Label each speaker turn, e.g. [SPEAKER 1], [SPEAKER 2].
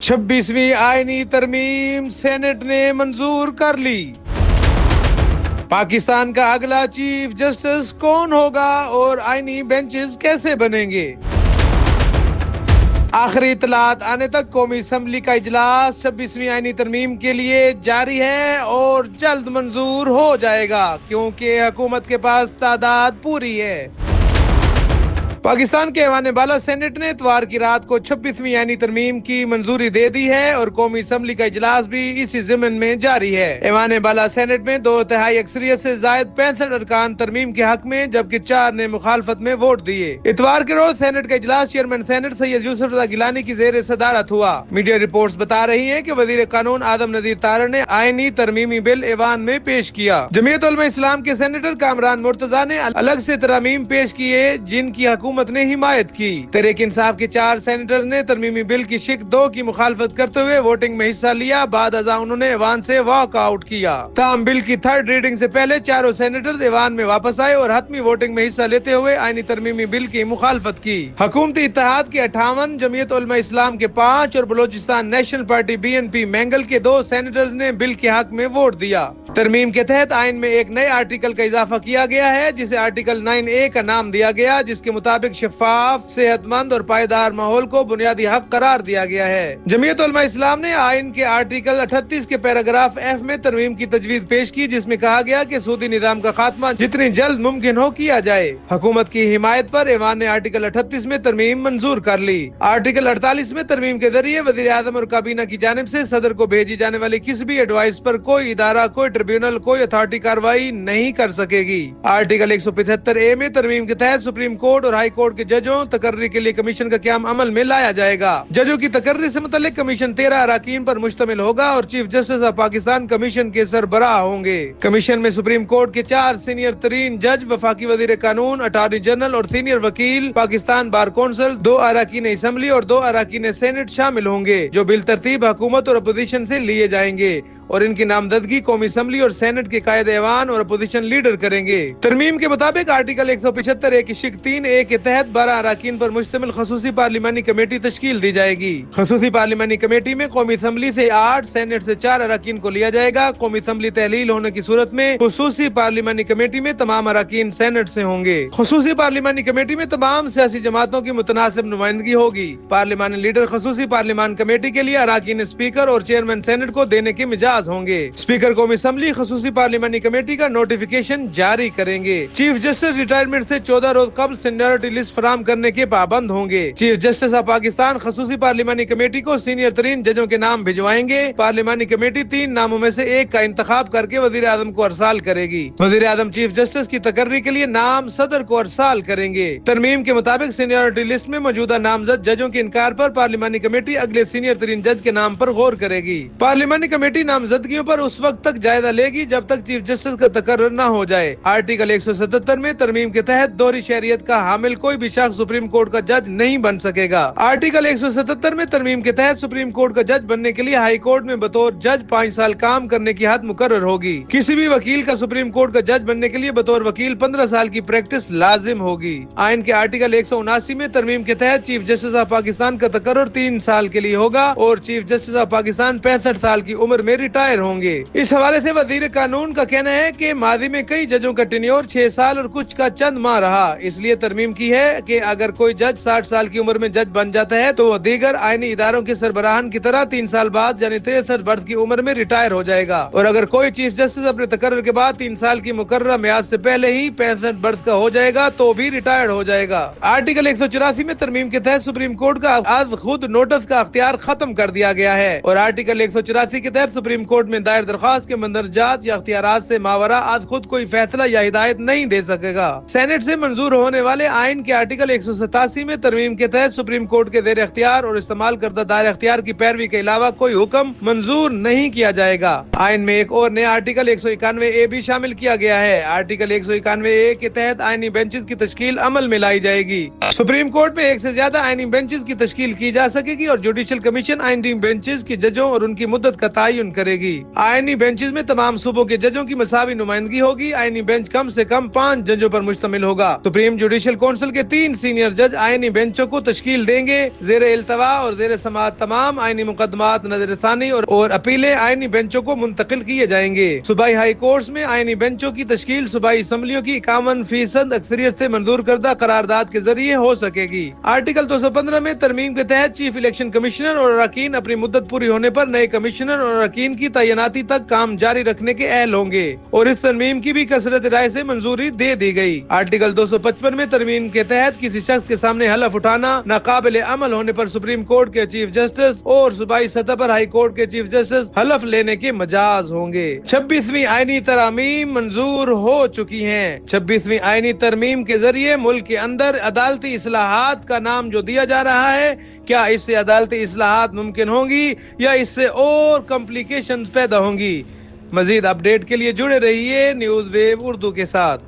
[SPEAKER 1] 26वीं आईनी तरमीम सेनेट ने मंजूर कर ली। पाकिस्तान का अगला चीफ जस्टिस कौन होगा और आईनी बेंचेस कैसे बनेंगे? आखिरी इतलात आने तक कौमी असम्बली का इजलास 26वीं आईनी तरमीम के लिए जारी है और जल्द मंजूर हो जाएगा क्योंकि हुकूमत के पास तादाद पूरी है। पाकिस्तान के ऐवान बाला सेनेट ने इतवार की रात को 26वीं आईनी तरमीम की मंजूरी दे दी है और कौमी असम्बली का इजलास भी इसी ज़िम्न में जारी है। ऐवान बाला सेनेट में 2/3 अक्सरियत से जायद 65 अरकान तरमीम के हक में जबकि 4 ने मुखालफत में वोट दिए। इतवार के रोज सेनेट का इजलास चेयरमैन सेनेट सैयद यूसुफ रज़ा गिलानी की जेर सदारत हुआ। मीडिया रिपोर्ट्स बता रही है कि वजीर कानून आदम नज़ीर तारड़ ने आईनी तरमीमी बिल ऐवान में पेश किया। जमीयत उलमा इस्लाम के सेनेटर कामरान मुर्तजा ने अलग से तरमीम पेश किए जिनकी हुकूमत ने हिमायत की। तहरीक इंसाफ के 4 सेनेटर ने तरमीमी बिल की शिक 2 की मुखालफत करते हुए वोटिंग में हिस्सा लिया। बाद अज़ा उन्होंने ऐवान से वॉक आउट किया। ताहम बिल की 3rd रीडिंग से पहले चारों सेनेटर ऐवान में वापस आए और हतमी वोटिंग में हिस्सा लेते हुए आईनी तरमीमी बिल की मुखालफत की। हुकूमती इत्तेहाद के 58, जमीयत उलमा इस्लाम के 5 और Balochistan national party BNP mangle के 2 सेनेटर्स ने बिल के हक में वोट दिया। तरमीम के तहत आइन में एक नए आर्टिकल का इजाफा किया गया है जिसे आर्टिकल 9A का नाम दिया गया, जिसके मुताबिक शफाफ, सेहतमंद और पायदार माहौल को बुनियादी हक करार दिया गया है। जमीयत उलमा इस्लाम ने आइन के आर्टिकल 38 के पैराग्राफ F में तरमीम की तजवीज पेश की जिसमें कहा गया कि सूदी निजाम का खात्मा जितनी जल्द मुमकिन हो किया जाए। हुकूमत की हिमायत पर ऐवान ने आर्टिकल 38 में तरमीम मंजूर कर ली। आर्टिकल 48 में तरमीम के जरिए वजीर आजम और काबीना की जानिब से सदर को भेजी जाने वाली किसी भी एडवाइस पर कोई इदारा, कोई ट्रिब्यूनल, कोई अथॉरिटी कार्रवाई नहीं कर सकेगी। आर्टिकल 175A में तरमीम के तहत सुप्रीम कोर्ट और हाई कोर्ट के जजों तकर्री के लिए कमीशन का क़याम अमल में लाया जाएगा। जजों की तकर्री से मुतल्लिक कमीशन 13 अराकीन पर मुश्तमिल होगा और chief justice of Pakistan commission के सरबराह होंगे। कमीशन में सुप्रीम कोर्ट के 4 सीनियर तरीन जज, वफाकी वजीर कानून, अटॉर्नी जनरल और सीनियर वकील, पाकिस्तान बार कौंसिल, 2 अराकीन असम्बली और 2 अराकीन सेनेट शामिल होंगे जो बिल तरतीब हुकूमत और अपोजिशन से लिए जाएंगे और इनकी नामजदगी कौमी असम्बली और सेनेट के कायद ऐवान और अपोजिशन लीडर करेंगे। तरमीम के मुताबिक आर्टिकल 175A की शिक 3A के तहत 12 अराकीन पर मुश्तमिल खसूसी पार्लिमानी कमेटी तश्कील दी जाएगी। खसूसी पार्लिमानी कमेटी में कौमी असम्बली से 8, सेनेट से 4 अराकीन को लिया जाएगा। कौमी असम्बली तहलील होने की सूरत में खसूसी पार्लिमानी कमेटी में तमाम अराकीन सेनेट से होंगे। खसूसी पार्लिमानी कमेटी में तमाम सियासी जमातों की मुतनासिब नुमाइंदगी होगी। पार्लिमानी लीडर खसूसी पार्लिमान कमेटी के लिए अराकीन स्पीकर और चेयरमैन सेनेट को देने के मिजाज होंगे। स्पीकर कौमी असम्बली खसूसी पार्लिमानी कमेटी का नोटिफिकेशन जारी करेंगे। चीफ जस्टिस रिटायरमेंट से 14 रोज कबल सीनियरिटी लिस्ट फराम करने के पाबंद होंगे। चीफ जस्टिस ऑफ पाकिस्तान खसूसी पार्लिमानी कमेटी को सीनियर तरीन जजों के नाम भिजवाएंगे। पार्लिमानी कमेटी 3 नामों में से एक का इंतखाब करके वजीर आजम को अरसाल करेगी। वजीर आजम चीफ जस्टिस की तकर्री के लिए नाम सदर को अरसाल करेंगे। तरमीम के मुताबिक सीनियरिटी लिस्ट में मौजूदा नामजद जजों के इनकार पर पार्लिमानी कमेटी अगले सीनियर तरीन जज के नाम पर गौर करेगी। पार्लिमानी कमेटी नामजदगियों पर उस वक्त तक जायजा लेगी जब तक चीफ जस्टिस का तकर्रर न हो जाए। आर्टिकल 177 में तरमीम के तहत दोहरी शहरियत का हामिल कोई भी शख्स सुप्रीम कोर्ट का जज नहीं बन सकेगा। आर्टिकल 177 में तरमीम के तहत सुप्रीम कोर्ट का जज बनने के लिए हाई कोर्ट में बतौर जज 5 साल काम करने की हद मुकर्रर होगी। किसी भी वकील का सुप्रीम कोर्ट का जज बनने के लिए बतौर वकील 15 साल की प्रैक्टिस लाजिम होगी। आइन के आर्टिकल 179 में तरमीम के तहत चीफ जस्टिस ऑफ पाकिस्तान का तकर्रर 3 साल के लिए होगा और चीफ जस्टिस ऑफ पाकिस्तान 65 साल की उम्र में रिटायर होंगे। इस हवाले से वजीर कानून का कहना है कि माजी में कई जजों का टेन्योर 6 साल और कुछ का चंद माह रहा, इसलिए तरमीम की है कि अगर कोई जज 60 साल की उम्र में जज बन जाता है तो वह दीगर आईनी इदारों के सरबराहान की तरह 3 साल बाद यानी 63 वर्ष की उम्र में रिटायर हो जाएगा। और अगर कोई चीफ जस्टिस अपने तकर्रर के बाद 3 साल की मुकर्ररा मियाद से पहले ही 65 वर्ष का हो जाएगा तो भी रिटायर्ड हो जाएगा। आर्टिकल 184 में तरमीम के तहत सुप्रीम कोर्ट का आज खुद नोटिस का अख्तियार खत्म कर दिया गया है और आर्टिकल 184 के तहत सुप्रीम कोर्ट में दायर दरख्वास्त के मंदरजात या अख्तियारात से मावरा आज खुद कोई फैसला या हिदायत नहीं दे सकेगा। सेनेट से मंजूर होने वाले आइन के आर्टिकल 187 में तरमीम के तहत सुप्रीम कोर्ट के जेर अख्तियार और इस्तेमाल करदा दायर अख्तियार की पैरवी के अलावा कोई हुक्म मंजूर नहीं किया जाएगा। आइन में एक और नया आर्टिकल 191A भी शामिल किया गया है। आर्टिकल 191A के तहत आईनी बेंचेस की तश्कील अमल में लाई जाएगी। सुप्रीम कोर्ट में एक से ज्यादा आईनी बेंचेस की तश्कील की जा सकेगी और जुडिशल कमीशन आईनी बेंचेस की जजों और उनकी मुद्दत का तयन करेगी। आईनी बेंचेस में तमाम सूबों के जजों की मसावी नुमाइंदगी होगी। आईनी बेंच कम से कम 5 जजों पर मुश्तमिल होगा। सुप्रीम जुडिशल काउंसिल के 3 सीनियर जज आईनी बेंचों को तश्कील देंगे। जेर इल्तवा और जेर समाअत तमाम आईनी मुकदमात नजर सानी और अपीलें आईनी बेंचों को मुंतकिल किए जाएंगे। सूबाई हाई कोर्ट्स में आईनी बेंचों की तश्कील सूबाई असम्बलियों की 51% अक्सरियत से मंजूर करदा करारदाद के जरिए हो सकेगी। आर्टिकल 215 में तरमीम के तहत चीफ इलेक्शन कमिश्नर और अरकान अपनी मुद्दत पूरी होने पर नए कमिश्नर और अरकान की तैनाती तक काम जारी रखने के अहल होंगे और इस तरमीम की भी कसरत राय से मंजूरी दे दी गई। आर्टिकल 255 में तरमीम के तहत किसी शख्स के सामने हलफ उठाना नाकाबिल अमल होने पर सुप्रीम कोर्ट के चीफ जस्टिस और सूबाई सतह पर हाई कोर्ट के चीफ जस्टिस हलफ लेने के मजाज होंगे। 26वीं आईनी तरमीम मंजूर हो चुकी हैं। 26वीं आईनी तरमीम के जरिए मुल्क के अंदर अदालती इस्लाहात का नाम जो दिया जा रहा है, क्या इससे अदालती इस्लाहात मुमकिन होंगी या इससे और कॉम्प्लिकेशंस पैदा होंगी? मजीद अपडेट के लिए जुड़े रहिए न्यूज़ वेव उर्दू के साथ।